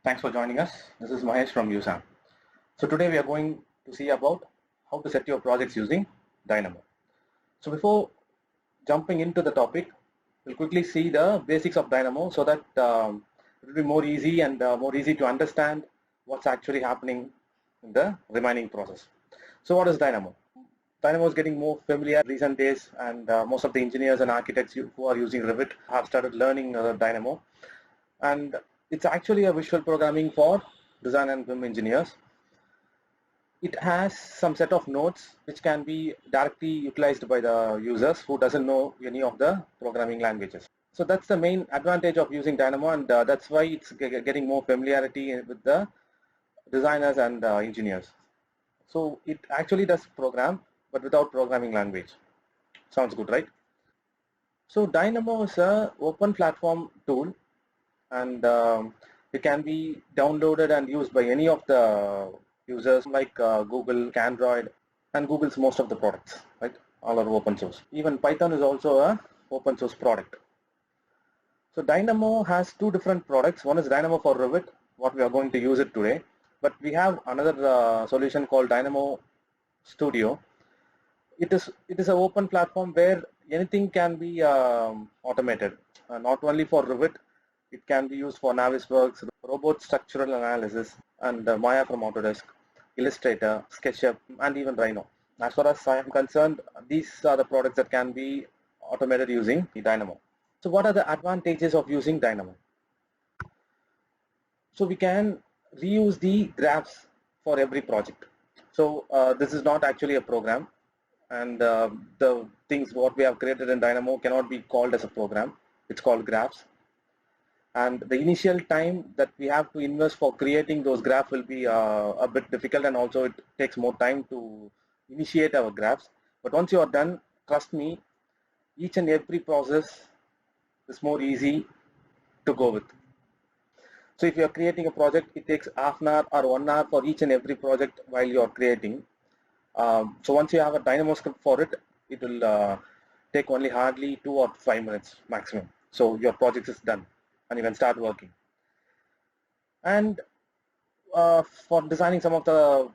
Thanks for joining us. This is Mahesh from USAM. So today we are going to see about how to set your projects using Dynamo. So before jumping into the topic, we'll quickly see the basics of Dynamo so that it will be more easy and more easy to understand what's actually happening in the remaining process. So what is Dynamo? Dynamo is getting more familiar in recent days, and most of the engineers and architects who are using Revit have started learning Dynamo. And it's actually a visual programming for design and BIM engineers. It has some set of nodes which can be directly utilized by the users who doesn't know any of the programming languages. So that's the main advantage of using Dynamo, and that's why it's getting more familiarity with the designers and engineers. So it actually does program, but without programming language. Sounds good, right? So Dynamo is an open platform tool, and it can be downloaded and used by any of the users like Google, Android, and Google's most of the products, right? All are open source. Even Python is also a open source product. So Dynamo has two different products. One is Dynamo for Revit, what we are going to use it today, but we have another solution called Dynamo Studio. It is an open platform where anything can be automated, not only for Revit. It can be used for Navisworks, Robot Structural Analysis, and Maya from Autodesk, Illustrator, SketchUp, and even Rhino. As far as I am concerned, these are the products that can be automated using the Dynamo. So what are the advantages of using Dynamo? So we can reuse the graphs for every project. So this is not actually a program, and the things what we have created in Dynamo cannot be called as a program. It's called graphs. And the initial time that we have to invest for creating those graphs will be a bit difficult, and also it takes more time to initiate our graphs. But once you are done, trust me, each and every process is more easy to go with. So if you are creating a project, it takes half an hour or 1 hour for each and every project while you are creating. So once you have a Dynamo script for it, it will take only hardly 2 or 5 minutes maximum. So your project is done and you can start working. And for designing some of the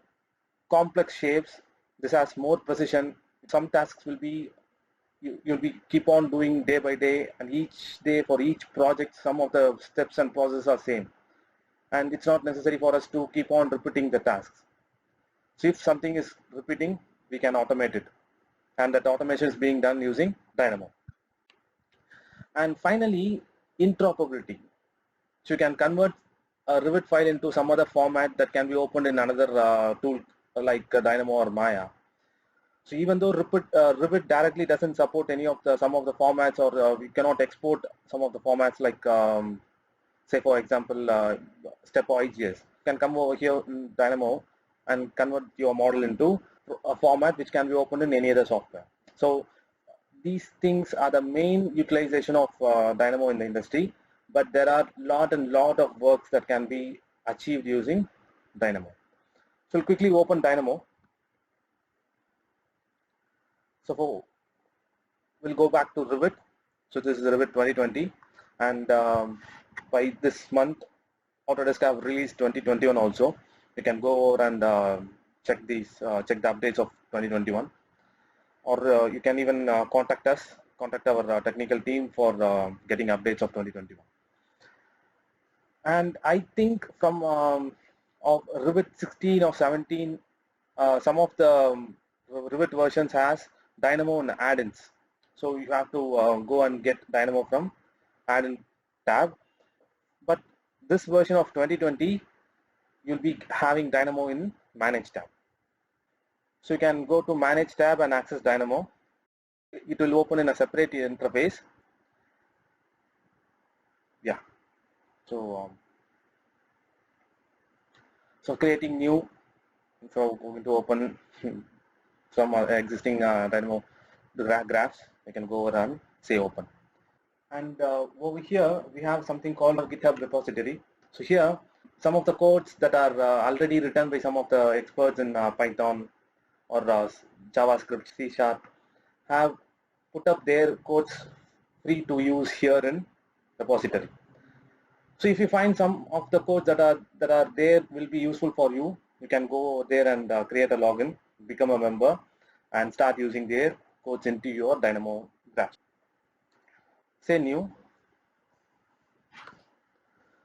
complex shapes, this has more precision. Some tasks will be you'll be keep on doing day by day, and each day for each project some of the steps and processes are same, and it's not necessary for us to keep on repeating the tasks. So if something is repeating, we can automate it, and that automation is being done using Dynamo. And finally, interoperability. So you can convert a Revit file into some other format that can be opened in another tool like Dynamo or Maya. So even though Revit directly doesn't support any of some of the formats, or we cannot export some of the formats like say for example STEP or IGS, you can come over here in Dynamo and convert your model into a format which can be opened in any other software. So these things are the main utilization of Dynamo in the industry, but there are lot of works that can be achieved using Dynamo. So we'll quickly open Dynamo. So we'll go back to Revit. So this is Revit 2020, and by this month, Autodesk have released 2021 also. You can go over and check the updates of 2021, or you can even contact our technical team for getting updates of 2021. And I think from of Revit 16 or 17, some of the Revit versions has Dynamo and add-ins. So you have to go and get Dynamo from add-in tab. But this version of 2020, you'll be having Dynamo in Manage tab. So you can go to Manage tab and access Dynamo. It will open in a separate interface. Yeah. So creating new. So we're going to open some existing Dynamo graphs. You can go over and say open. And over here we have something called a GitHub repository. So here some of the codes that are already written by some of the experts in Python or JavaScript, C# have put up their codes free to use here in repository. So if you find some of the codes that are there will be useful for you, you can go there and create a login, become a member, and start using their codes into your Dynamo graphs. Say new.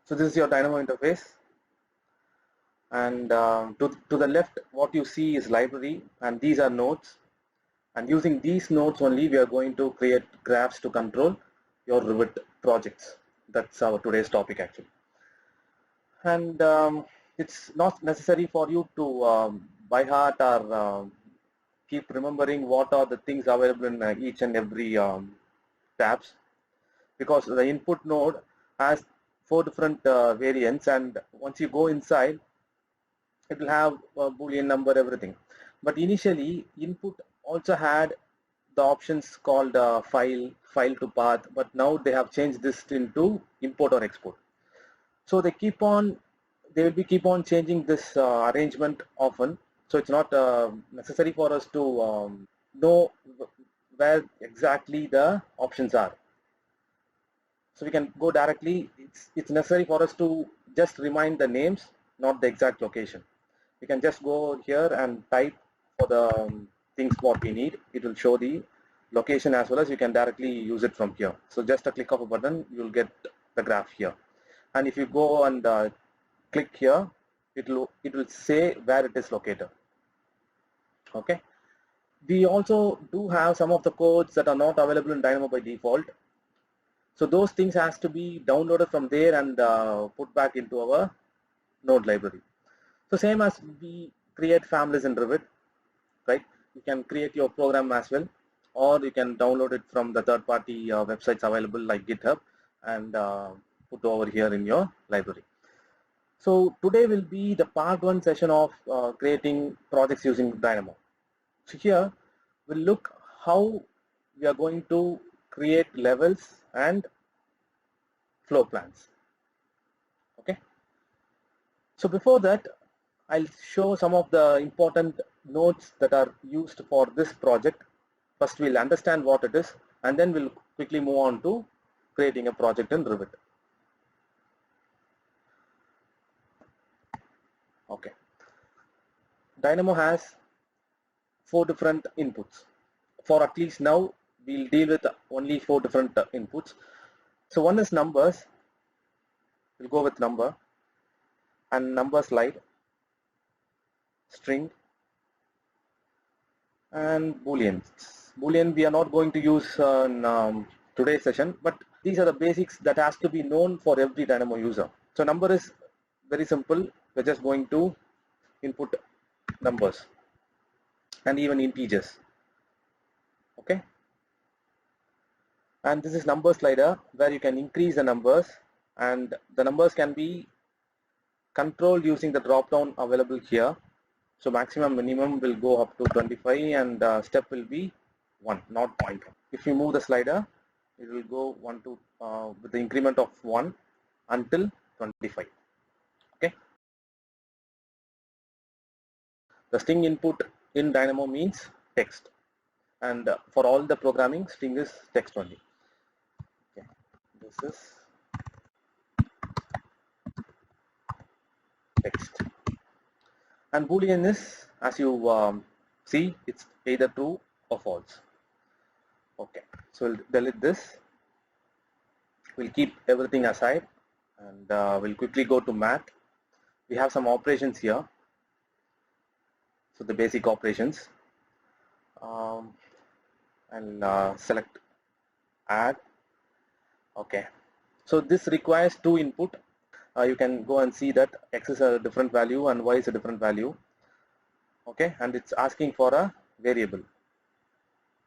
So this is your Dynamo interface, and to the left what you see is library, and these are nodes, and using these nodes only we are going to create graphs to control your Revit projects. That's our today's topic actually. And it's not necessary for you to by heart or keep remembering what are the things available in each and every tabs, because the input node has 4 different variants, and once you go inside it will have a boolean number, everything. But initially input also had the options called file to path, but now they have changed this into import or export. So they will be keep on changing this arrangement often. So it's not necessary for us to know where exactly the options are. So we can go directly. It's necessary for us to just remind the names, not the exact location. We can just go here and type for the things what we need. It will show the location as well as you can directly use it from here. So just a click of a button, you'll get the graph here. And if you go and click here, it will say where it is located. Okay. We also do have some of the codes that are not available in Dynamo by default. So those things has to be downloaded from there and put back into our node library. So same as we create families in Revit, right? You can create your program as well, or you can download it from the third-party websites available like GitHub and put over here in your library. So today will be the part 1 session of creating projects using Dynamo. So here we'll look how we are going to create levels and floor plans. Okay. So before that, I'll show some of the important nodes that are used for this project. First we'll understand what it is, and then we'll quickly move on to creating a project in Revit. Okay. Dynamo has 4 different inputs. For at least now, we'll deal with only 4 different inputs. So one is numbers. We'll go with number, and number slide, string, and booleans. Boolean we are not going to use in today's session, but these are the basics that has to be known for every Dynamo user. So number is very simple. We're just going to input numbers and even integers. Okay. And this is number slider where you can increase the numbers, and the numbers can be controlled using the drop down available here. So maximum minimum will go up to 25, and step will be 1, not 0.1. If you move the slider, it will go 1 to with the increment of 1 until 25. Okay. The string input in Dynamo means text, and for all the programming, string is text only. Okay. This is text, and boolean is, as you see, it's either true or false. Okay, so we'll delete this. We'll keep everything aside, and we'll quickly go to math. We have some operations here. So the basic operations. And select add. Okay, so this requires 2 input. You can go and see that X is a different value and Y is a different value. Okay, and it's asking for a variable.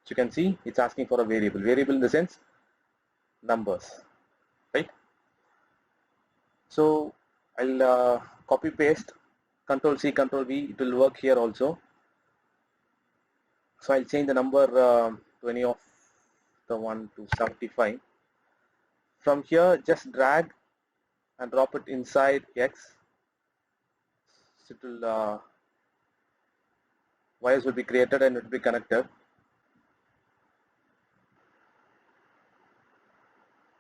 So you can see it's asking for a variable. Variable in the sense numbers, right? So I'll copy paste, Control C, Control V. It will work here also. So I'll change the number to any of the 1 to 75. From here, just drag and drop it inside X. So it will wires will be created and it will be connected.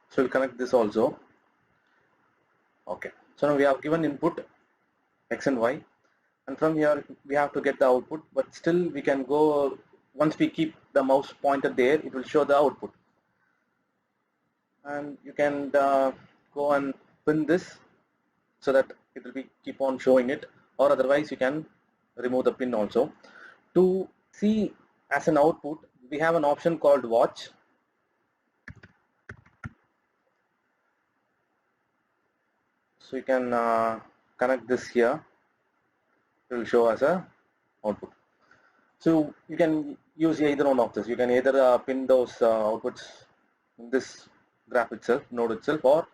So we'll connect this also. So now we have given input X and Y, and from here we have to get the output, but still we can go, once we keep the mouse pointed there, it will show the output. And you can go and pin this so that it will be keep on showing it, or otherwise you can remove the pin also. To see as an output, we have an option called watch. So you can connect this here, it will show as a output. So you can use either one of this. You can either pin those outputs in this graph itself, node itself, or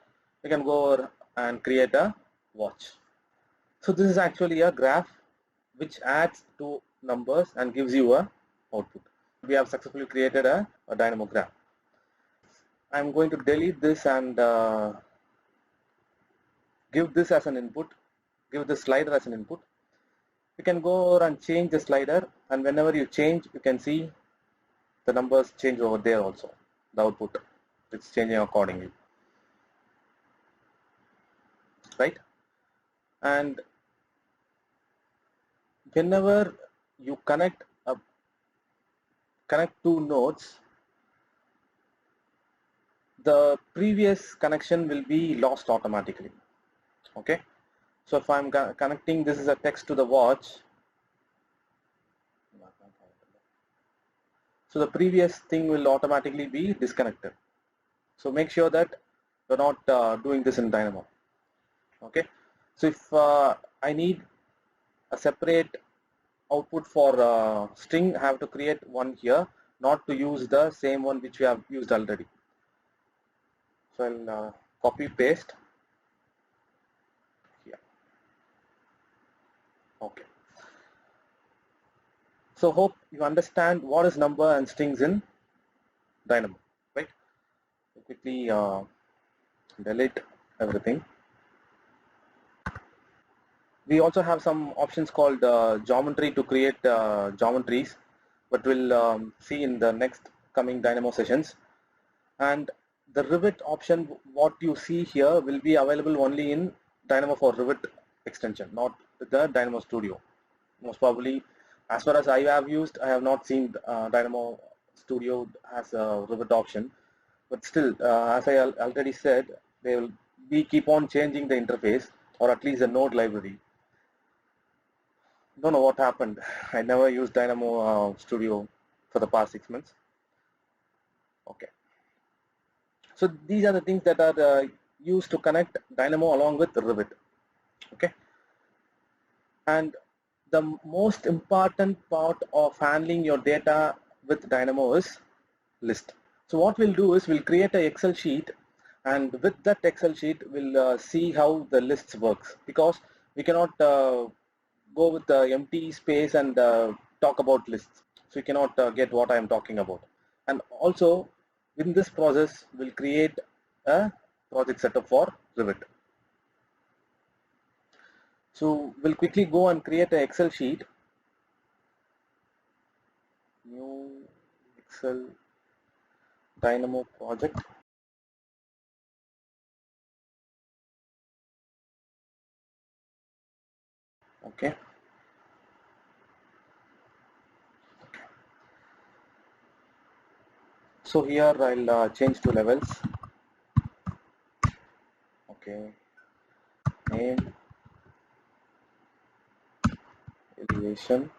you can go over and create a watch. So this is actually a graph which adds two numbers and gives you a output. We have successfully created a dynamo graph. I'm going to delete this and give this as an input, give the slider as an input. You can go over and change the slider, and whenever you change, you can see the numbers change over there also. The output, it's changing accordingly, right? And whenever you connect two nodes, the previous connection will be lost automatically. Okay, so if I'm connecting this is a text to the watch, so the previous thing will automatically be disconnected. So make sure that you're not doing this in Dynamo. Okay, so if I need a separate output for string, I have to create one here, not to use the same one which we have used already. So I'll copy paste here. Okay. So hope you understand what is number and strings in Dynamo, right? So quickly delete everything. We also have some options called geometry to create geometries, but we'll see in the next coming Dynamo sessions. And the Rivet option, what you see here, will be available only in Dynamo for Rivet extension, not the Dynamo Studio. Most probably, as far as I have used, I have not seen Dynamo Studio has a Rivet option. But still, as I already said, they will keep on changing the interface, or at least the node library. Don't know what happened. I never used Dynamo Studio for the past 6 months. Okay. So these are the things that are used to connect Dynamo along with Rivet. Okay. And the most important part of handling your data with Dynamo is list. So what we'll do is we'll create an Excel sheet, and with that Excel sheet we'll see how the lists works, because we cannot go with the empty space and talk about lists. So you cannot get what I am talking about. And also in this process we'll create a project setup for Rivet. So we'll quickly go and create an Excel sheet. New Excel Dynamo project. Okay. So here I'll change to levels. Okay. Name, elevation.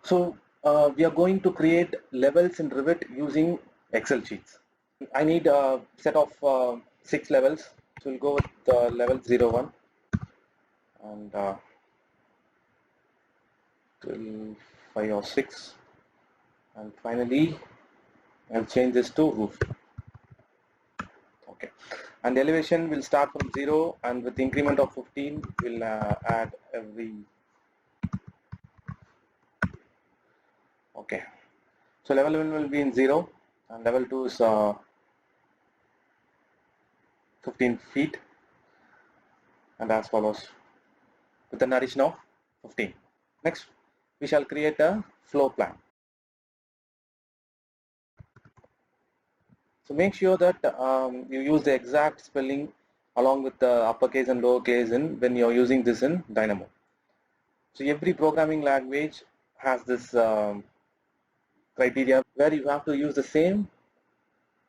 So we are going to create levels in Rivet using Excel sheets. I need a set of 6 levels. So we'll go with level 01 and till 5 or 6, and finally I'll change this to roof. Okay, and the elevation will start from 0, and with increment of 15 we'll add every. Okay, so level 1 will be in 0 and level 2 is 15 feet, and as follows with an addition of 15. Next we shall create a floor plan. So make sure that you use the exact spelling along with the uppercase and lowercase in when you're using this in Dynamo. So every programming language has this criteria where you have to use the same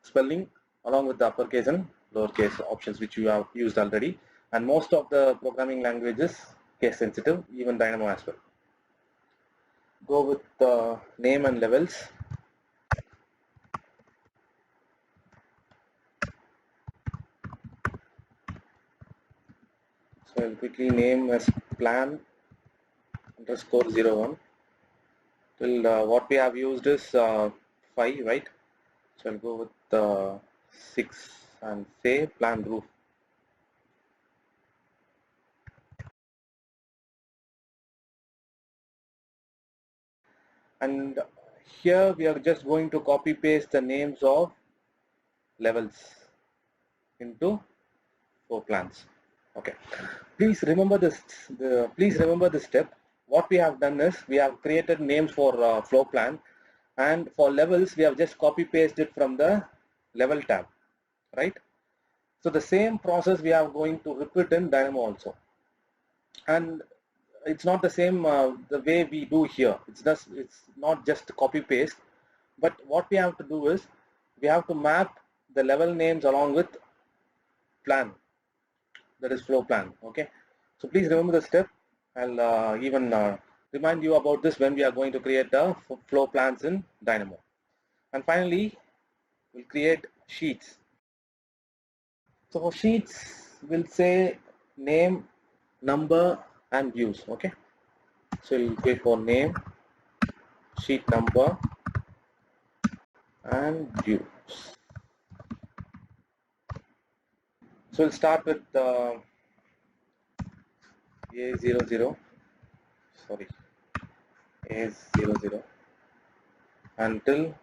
spelling along with the uppercase and lowercase options which you have used already, and most of the programming languages case sensitive, even Dynamo as well. Go with the name and levels. So I'll quickly name as plan underscore 01 till what we have used is 5, right? So I'll go with 6 and say plan roof. And here we are just going to copy paste the names of levels into floor plans. Okay. Please remember this. Please remember this step. What we have done is we have created names for floor plan, and for levels we have just copy pasted from the level tab, right? So the same process we are going to repeat in Dynamo also, and it's not the same the way we do here. It's not just copy paste, but what we have to do is we have to map the level names along with plan, that is flow plan. Okay, so please remember the step. I'll even remind you about this when we are going to create the flow plans in Dynamo. And finally, we'll create sheets. So for sheets, we'll say name, number, and views. Okay, so we'll go for name, sheet number, and views. So we'll start with A00, sorry, A00 until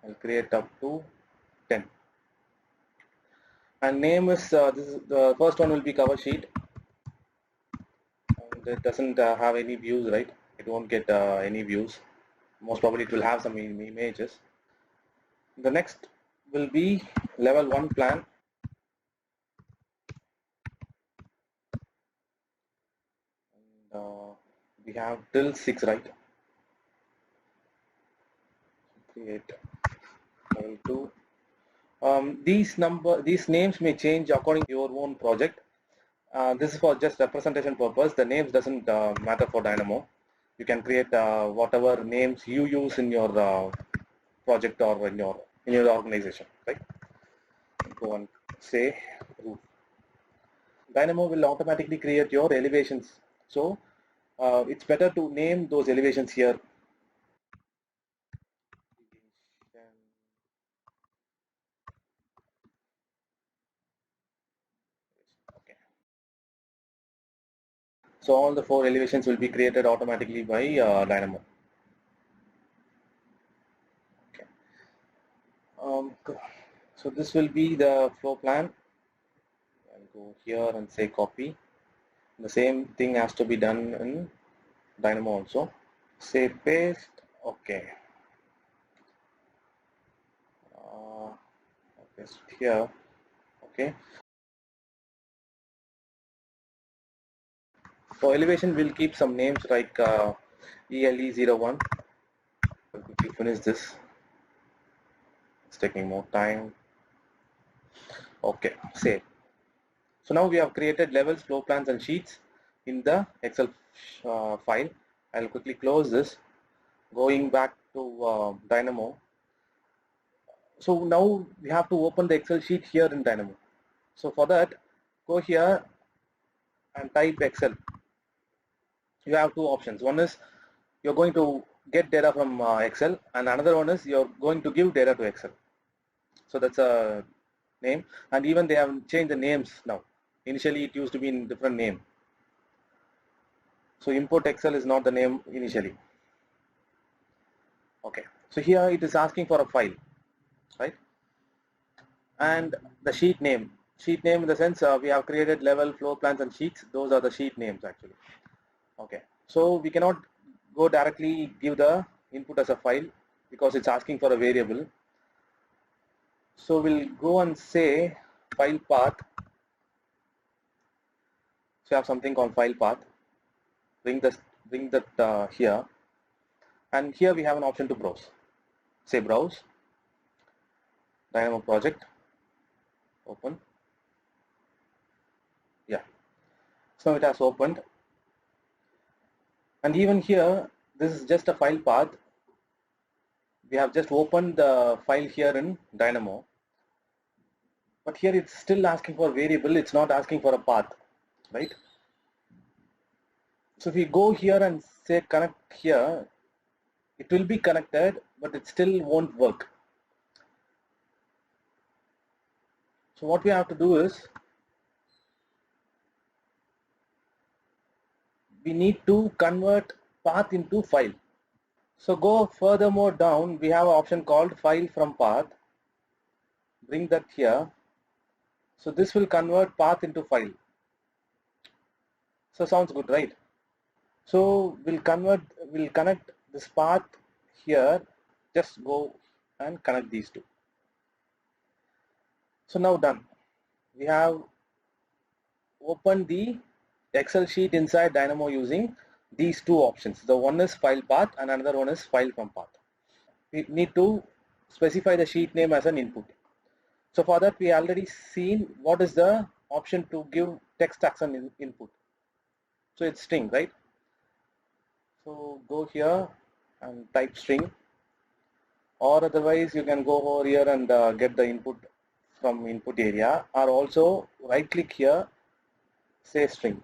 I'll create up to 10. And name is, this is the first one will be cover sheet, and it doesn't have any views, right? It won't get any views. Most probably it will have some images. The next will be level 1 plan. And, we have till 6, right? Create level 2. These names may change according to your own project. This is for just representation purpose. The names doesn't matter for Dynamo. You can create whatever names you use in your project or in your organization, right? Go and say roof. Dynamo will automatically create your elevations. So it's better to name those elevations here. Okay. So all the 4 elevations will be created automatically by Dynamo. Okay. So this will be the floor plan. I'll go here and say copy. The same thing has to be done in Dynamo also. Say paste. Okay. Paste here. Okay. For elevation, we'll keep some names like ELE01. We'll quickly finish this. It's taking more time. Okay, save. So now we have created levels, floor plans, and sheets in the Excel file. I'll quickly close this. Going back to Dynamo. So now we have to open the Excel sheet here in Dynamo. So for that, go here and type Excel. You have 2 options. One is you're going to get data from Excel, and another one is you're going to give data to Excel. So that's a name, and even they have changed the names now. Initially it used to be in different name. So import Excel is not the name initially. Okay, so here it is asking for a file, right? And the sheet name in the sense we have created level, floor plans, and sheets. Those are the sheet names actually. Okay, so we cannot go directly give the input as a file because it's asking for a variable. So we'll go and say file path. So you have something called file path. Bring that here, and here we have an option to browse. Say browse, Dynamo project, open. Yeah, so it has opened, and even here this is just a file path. We have just opened the file here in Dynamo, but here it's still asking for variable. It's not asking for a path, right? So if we go here and say connect here, it will be connected, but it still won't work. So what we have to do is we need to convert path into file. So go furthermore down, we have an option called file from path. Bring that here. So this will convert path into file. So sounds good, right? So we'll connect this path here. Just go and connect these two. So now done. We have opened the Excel sheet inside Dynamo using these two options. The one is file path and another one is file from path. We need to specify the sheet name as an input. So for that we already seen what is the option to give text as an input. So it's string, right? So go here and type string, or otherwise you can go over here and get the input from input area, or also right click here, say string,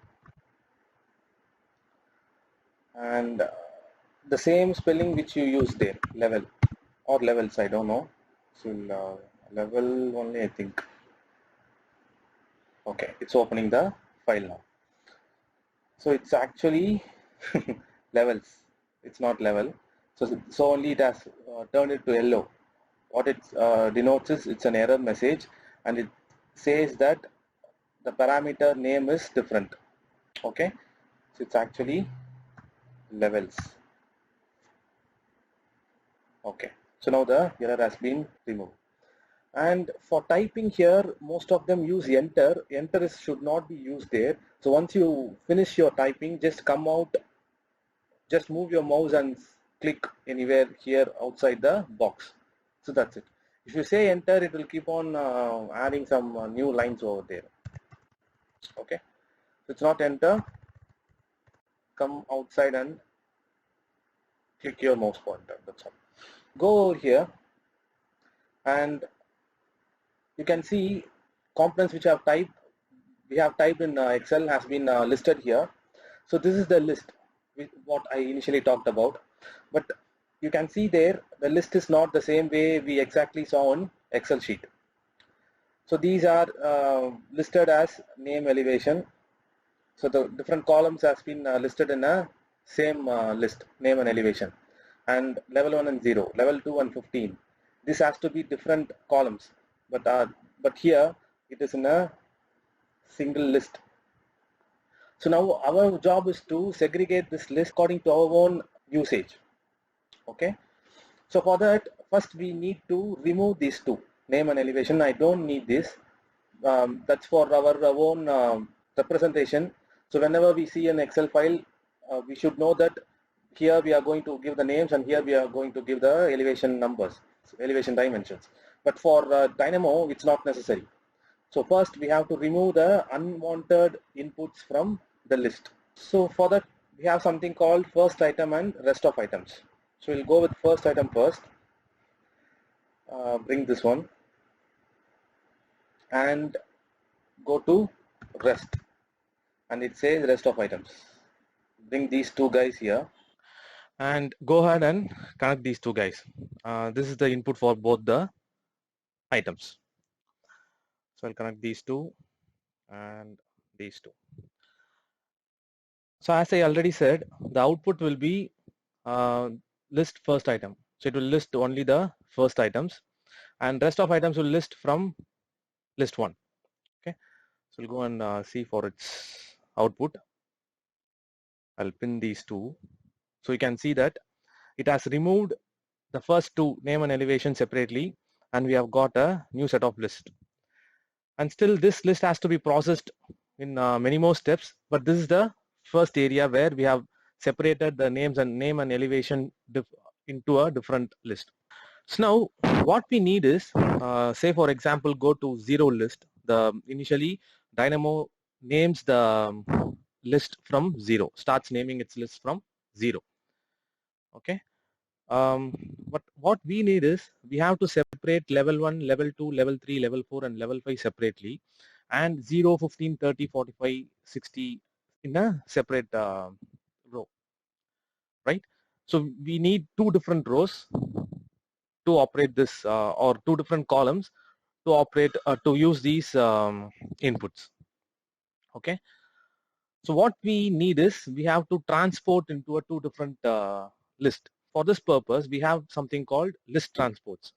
and the same spelling which you use there, level or levels, I don't know. So level only, I think. Okay, it's opening the file now. So it's actually levels, it's not level. So only it has turned it to yellow. What it denotes is it's an error message, and it says that the parameter name is different. Okay, so it's actually levels. Okay, so now the error has been removed. And for typing here, most of them use enter. Enter should not be used there. So once you finish your typing, just come out, just move your mouse and click anywhere here outside the box. So that's it. If you say enter, it will keep on adding some new lines over there. Okay, so it's not enter. Come outside and click your mouse pointer. That's all. Go over here, and you can see components which we have typed in Excel has been listed here. So this is the list what I initially talked about, but you can see there the list is not the same way we exactly saw on Excel sheet. So these are listed as name, elevation. So the different columns has been listed in a same list, name and elevation, and level 1 and 0, level 2 and 15. This has to be different columns, but here it is in a single list. So now our job is to segregate this list according to our own usage. Okay, so for that, first we need to remove these two, name and elevation. I don't need this. That's for our own representation. So whenever we see an Excel file, we should know that here we are going to give the names and here we are going to give the elevation numbers, elevation dimensions. But for Dynamo, it's not necessary. So first we have to remove the unwanted inputs from the list. So for that, we have something called first item and rest of items. So we'll go with first item first. Bring this one and go to rest, and it says rest of items. Bring these two guys here and go ahead and connect these two guys. This is the input for both the items. So I'll connect these two and these two. So as I already said, the output will be list first item. So it will list only the first items, and rest of items will list from list one. Okay, so we'll go and see for its output. I'll pin these two. So you can see that it has removed the first two, name and elevation, separately, and we have got a new set of list. And still this list has to be processed in many more steps, but this is the first area where we have separated the names and name and elevation into a different list. So now what we need is, say for example, go to zero list. Initially Dynamo names the list from zero, starts naming its list from zero. Okay. But what we need is, we have to separate level 1, level 2, level 3, level 4 and level 5 separately, and 0, 15, 30, 45, 60 in a separate row, right? So we need two different rows to operate this, or two different columns to operate, to use these inputs. Okay. So what we need is, we have to transport into a two different list. For this purpose, we have something called list transports.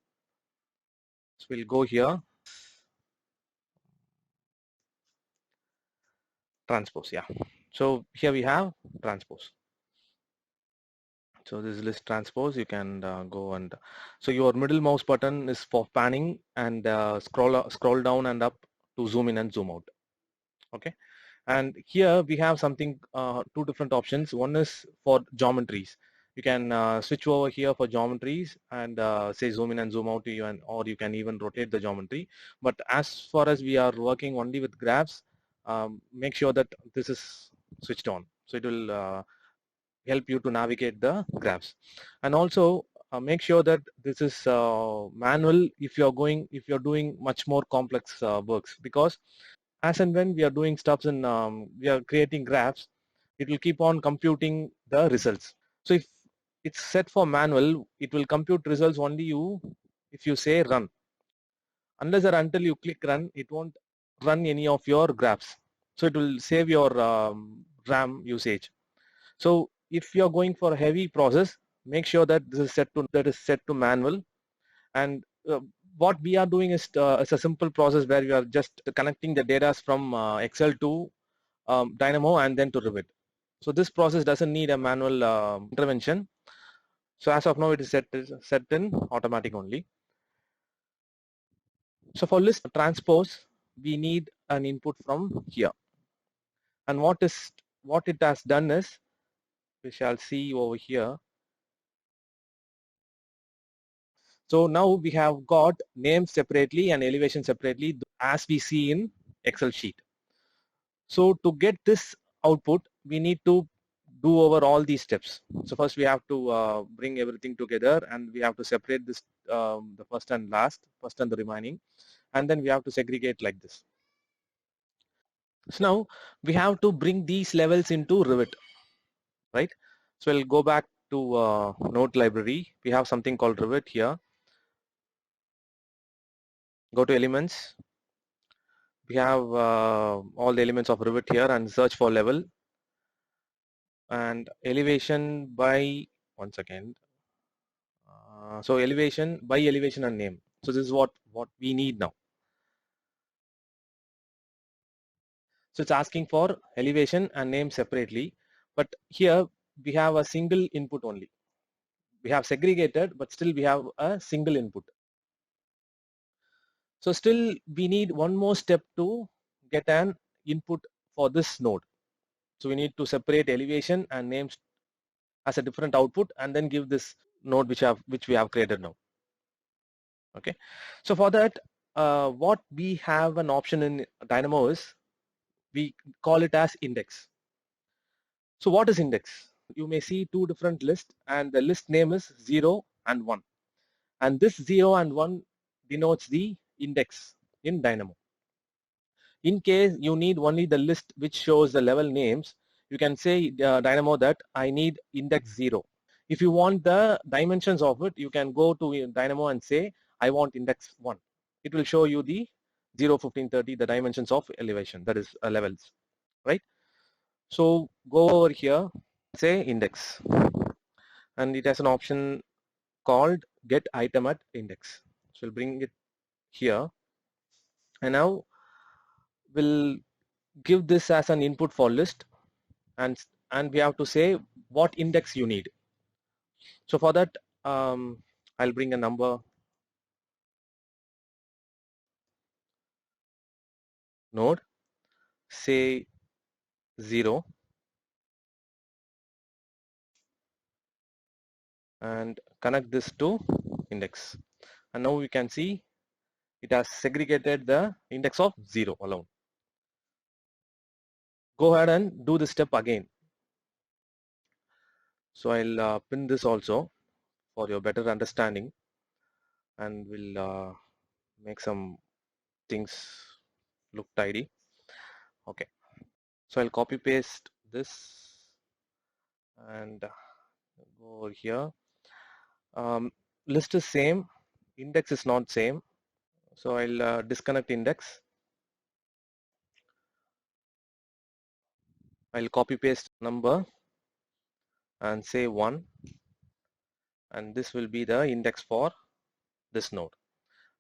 So we'll go here, transpose, yeah. So here we have transpose. So this is list transpose. You can go and, so your middle mouse button is for panning, and scroll down and up to zoom in and zoom out. Okay. And here we have something, two different options. One is for geometries. You can switch over here for geometries and say zoom in and zoom out to you, or you can even rotate the geometry. But as far as we are working only with graphs, make sure that this is switched on. So it will help you to navigate the graphs. And also make sure that this is manual if you're doing much more complex works, because as and when we are doing stuffs and we are creating graphs, it will keep on computing the results. So if it's set for manual, it will compute results only if you say run. Unless or until you click run, it won't run any of your graphs. So it will save your RAM usage. So if you're going for a heavy process, make sure that this is set to manual. And what we are doing is it's a simple process where we are just connecting the data from Excel to Dynamo and then to Revit. So this process doesn't need a manual intervention. So as of now, it is set in automatic only. So for list transpose, we need an input from here. And what it has done is, we shall see over here. So now we have got names separately and elevation separately, as we see in Excel sheet. So to get this output, we need to do over all these steps. So first we have to bring everything together, and we have to separate this, the first and the remaining, and then we have to segregate like this. So now we have to bring these levels into Revit, right? So we'll go back to node library. We have something called Revit here. Go to elements. We have all the elements of Revit here, and search for level and elevation by, once again. So elevation by elevation and name. So this is what we need now. So it's asking for elevation and name separately, but here we have a single input only. We have segregated, but still we have a single input. So still we need one more step to get an input for this node. So we need to separate elevation and names as a different output, and then give this node which we have created now. Okay. So for that, what we have an option in Dynamo is, we call it as index. So what is index? You may see two different lists, and the list name is 0 and 1. And this 0 and 1 denotes the index in Dynamo. In case you need only the list which shows the level names, you can say Dynamo that I need index 0. If you want the dimensions of it, you can go to Dynamo and say I want index 1. It will show you the 0, 15, 30, the dimensions of elevation, that is levels, right? So go over here, say index, and it has an option called get item at index. So we'll bring it here, and now we'll give this as an input for list, and we have to say what index you need. So for that, I'll bring a number node, say 0, and connect this to index. And now we can see it has segregated the index of 0 alone. Go ahead and do this step again. So I'll pin this also for your better understanding, and we'll make some things look tidy. Okay, so I'll copy paste this and go over here. List is same, index is not same, so I'll disconnect index. I'll copy paste number and say 1, and this will be the index for this node,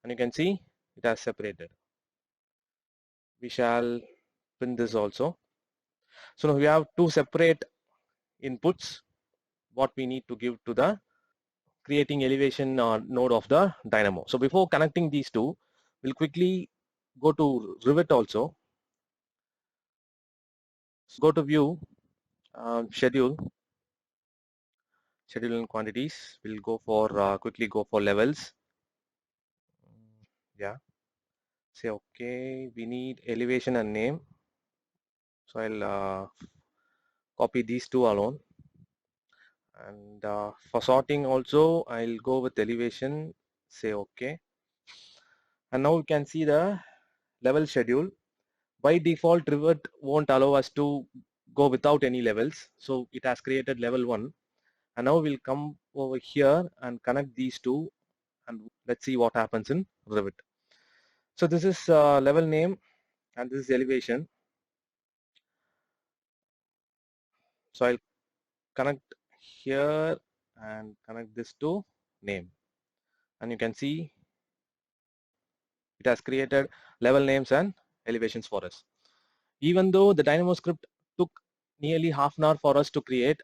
and you can see it has separated. We shall print this also. So now we have two separate inputs what we need to give to the creating elevation node of the dynamo. So before connecting these two, we'll quickly go to Rivet also. So go to view, schedule and quantities. We'll go for quickly go for levels. Yeah, say okay, we need elevation and name, so I'll copy these two alone, and for sorting also I'll go with elevation, say okay, and now we can see the level schedule. By default, Rivet won't allow us to go without any levels, so it has created level 1, and now we'll come over here and connect these two, and let's see what happens in Rivet. So this is level name and this is elevation. So I'll connect here and connect this to name, and you can see it has created level names and elevations for us. Even though the Dynamo script took nearly half an hour for us to create,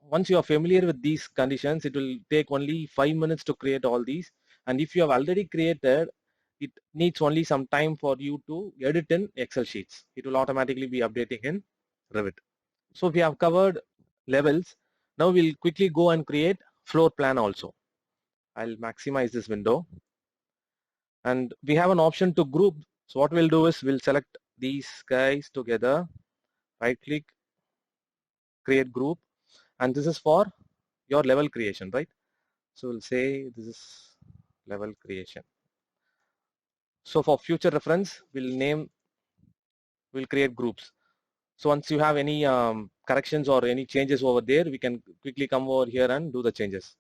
once you are familiar with these conditions, it will take only 5 minutes to create all these, and if you have already created, it needs only some time for you to edit in Excel sheets. It will automatically be updating in Revit. So we have covered levels. Now we'll quickly go and create floor plan also. I'll maximize this window, and we have an option to group. So what we'll do is we'll select these guys together, right click, create group, and this is for your level creation, right? So we'll say this is level creation. So for future reference, we'll create groups. So once you have any corrections or any changes over there, we can quickly come over here and do the changes.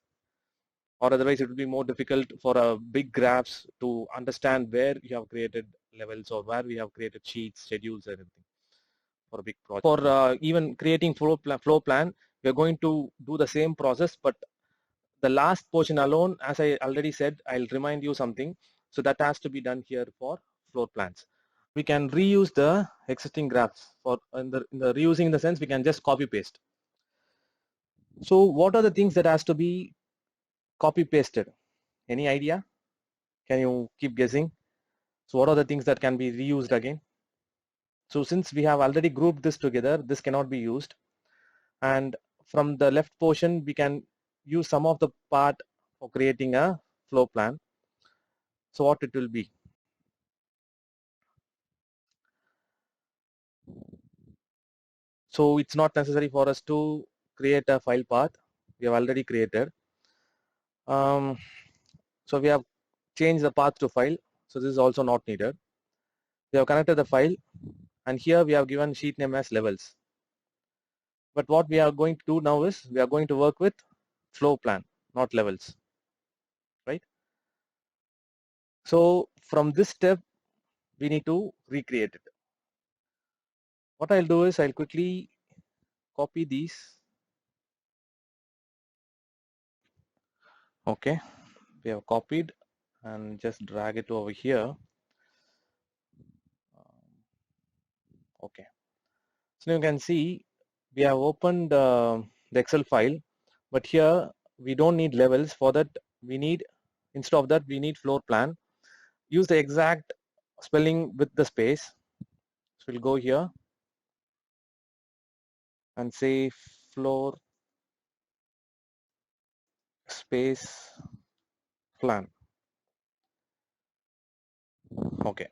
Or otherwise it will be more difficult for a big graphs to understand where you have created levels or where we have created sheets, schedules, and everything for a big project. For even creating floor plan, we are going to do the same process, but the last portion alone, as I already said, I'll remind you something. So that has to be done here for floor plans. We can reuse the existing graphs for in the reusing in the sense we can just copy paste. So what are the things that has to be copy pasted? Any idea? Can you keep guessing? So what are the things that can be reused again? So since we have already grouped this together, this cannot be used. And from the left portion, we can use some of the part for creating a floor plan. So what it will be? So it's not necessary for us to create a file path. We have already created. So we have changed the path to file. So this is also not needed. We have connected the file, and here we have given sheet name as levels. But what we are going to do now is we are going to work with flow plan, not levels, right? So from this step, we need to recreate it. What I'll do is I'll quickly copy these. Okay, we have copied and just drag it over here. Okay, so you can see we have opened the Excel file, but here we don't need levels. For that we need, instead of that we need floor plan. Use the exact spelling with the space. So we'll go here and say floor space plan. Okay.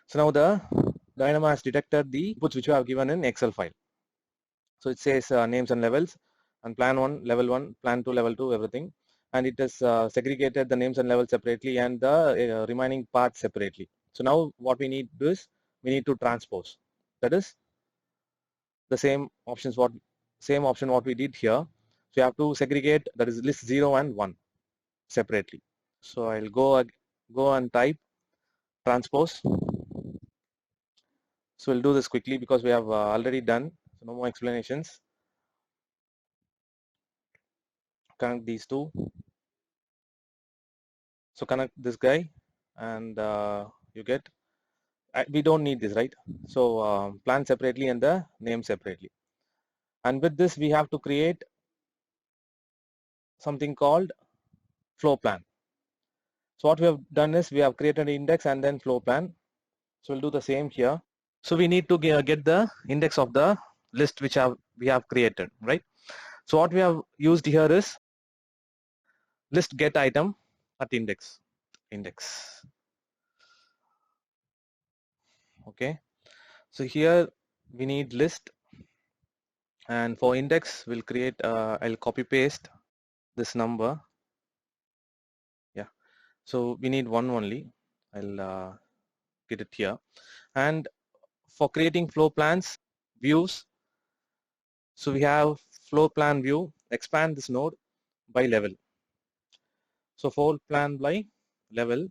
So now the Dynamo has detected the inputs which we have given in Excel file. So it says names and levels, and plan 1, level 1, plan 2, level 2, everything. And it has segregated the names and levels separately and the remaining parts separately. So now what we need to do is we need to transpose. That is the same option what we did here. So you have to segregate, that is list 0 and 1 separately. So I'll go and type transpose. So we'll do this quickly because we have already done, so no more explanations. Connect these two. So connect this guy and you get, we don't need this, right? So plan separately and the name separately. And with this we have to create something called flow plan. So what we have done is we have created an index and then flow plan. So we'll do the same here. So we need to get the index of the list which we have created, right? So what we have used here is list get item at index. Okay. So here we need list, and for index we'll create, I'll copy paste this number. Yeah. So we need one only. I'll get it here. And for creating floor plans, views, so we have floor plan view, expand this node by level. So floor plan by level,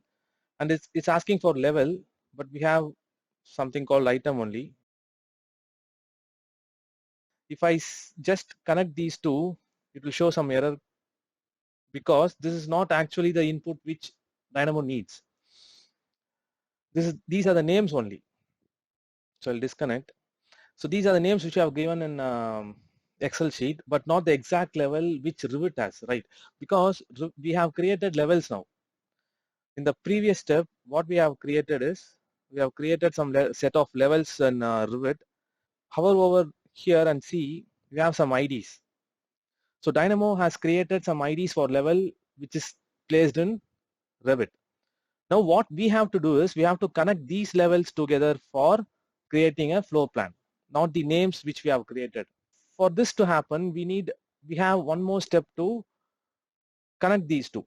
and it's asking for level, but we have something called item only. If I just connect these two, it will show some error because this is not actually the input which Dynamo needs. These are the names only. So I'll disconnect. So these are the names which I have given in Excel sheet, but not the exact level which Rivet has, right? Because we have created levels now. In the previous step, what we have created is we have created some set of levels in Rivet. Hover over here and see we have some IDs. So Dynamo has created some IDs for level which is placed in Revit. Now what we have to do is we have to connect these levels together for creating a floor plan, not the names which we have created. For this to happen, we have one more step to connect these two.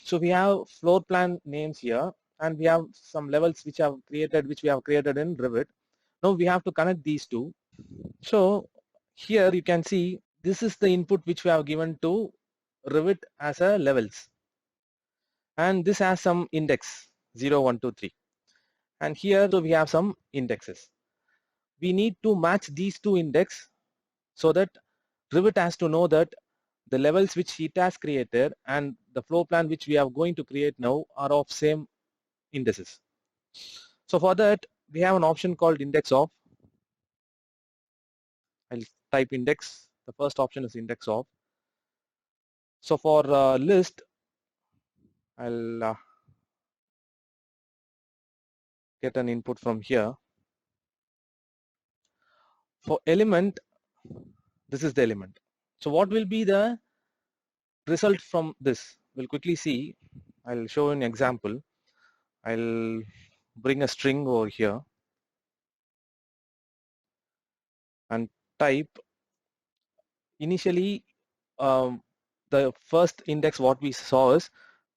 So we have floor plan names here, and we have some levels which we have created in Revit. Now we have to connect these two. So here you can see this is the input which we have given to Revit as a levels, and this has some index 0, 1, 2, 3, and here so we have some indexes. We need to match these two index so that Revit has to know that the levels which it has created and the floor plan which we are going to create now are of same indices. So for that we have an option called index of. I'll type index. The first option is index of. So for list, I'll get an input from here. For element, this is the element. So what will be the result from this? We'll quickly see. I'll show an example. I'll bring a string over here and type. Initially, the first index what we saw is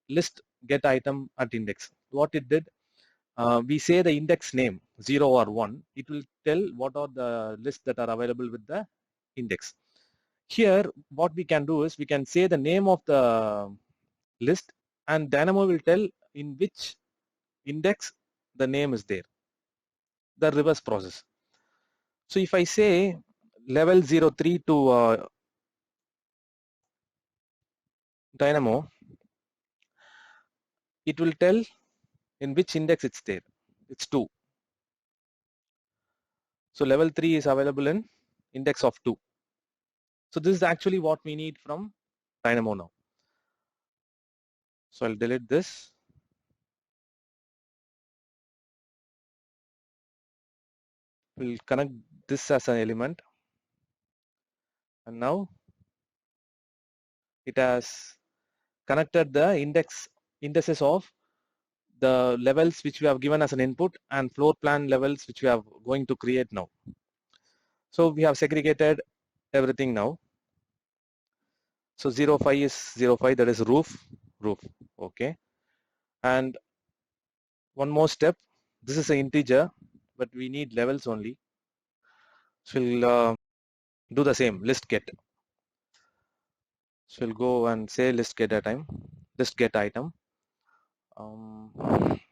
list get item at index. What it did, we say the index name 0 or 1, it will tell what are the lists that are available with the index. Here what we can do is we can say the name of the list, and Dynamo will tell in which index the name is there, the reverse process. So if I say level 03 to Dynamo, it will tell in which index it's there. It's 2. So level 3 is available in index of 2. So this is actually what we need from Dynamo now. So I'll delete this. We'll connect this as an element, and now it has connected the indices of the levels which we have given as an input and floor plan levels which we are going to create now. So we have segregated everything now. So 05 is 05, that is roof. Okay. And one more step, this is an integer, but we need levels only. So we'll do the same, list get. So we'll go and say list get item.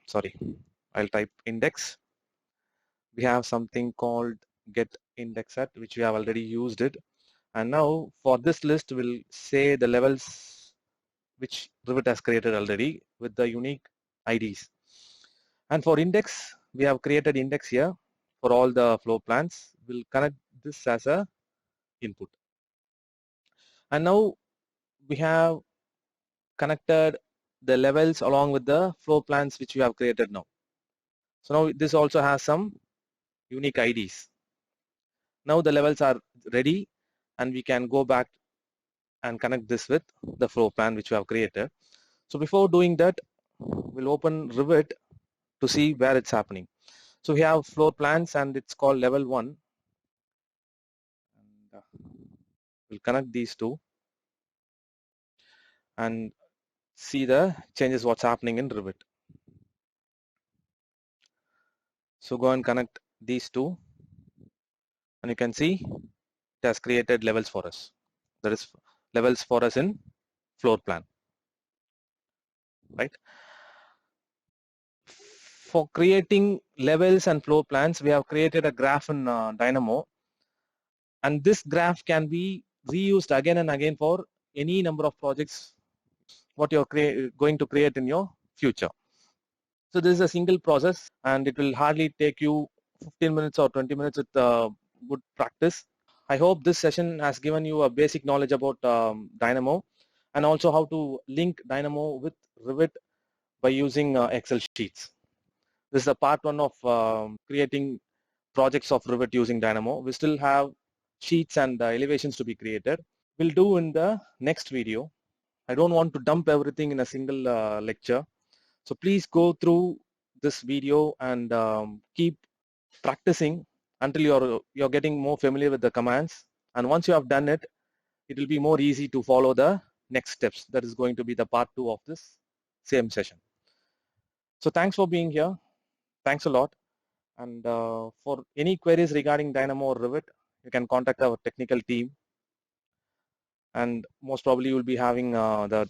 Sorry, I'll type index. We have something called get index at, which we have already used it. And now for this list, we'll say the levels which Rivet has created already with the unique IDs. And for index, we have created index here for all the floor plans. We'll connect this as a input. And now we have connected the levels along with the floor plans which we have created now. So now this also has some unique IDs. Now the levels are ready and we can go back and connect this with the floor plan which we have created. So before doing that, we'll open Rivet to see where it's happening. So we have floor plans and it's called level 1. And we'll connect these two and see the changes what's happening in Rivet. So go and connect these two and you can see it has created levels for us. That is levels for us in floor plan, right? For creating levels and floor plans, we have created a graph in Dynamo, and this graph can be reused again and again for any number of projects what you're going to create in your future. So this is a single process and it will hardly take you 15 minutes or 20 minutes with good practice. I hope this session has given you a basic knowledge about Dynamo and also how to link Dynamo with Rivet by using Excel sheets. This is a part 1 of creating projects of Rivet using Dynamo. We still have sheets and elevations to be created. We'll do in the next video. I don't want to dump everything in a single lecture. So please go through this video and keep practicing until you're getting more familiar with the commands. And once you have done it, it will be more easy to follow the next steps. That is going to be the part 2 of this same session. So thanks for being here. Thanks a lot. And for any queries regarding Dynamo or Rivet, you can contact our technical team. And most probably you will be having the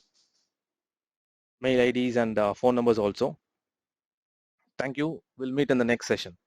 mail IDs and phone numbers also. Thank you. We'll meet in the next session.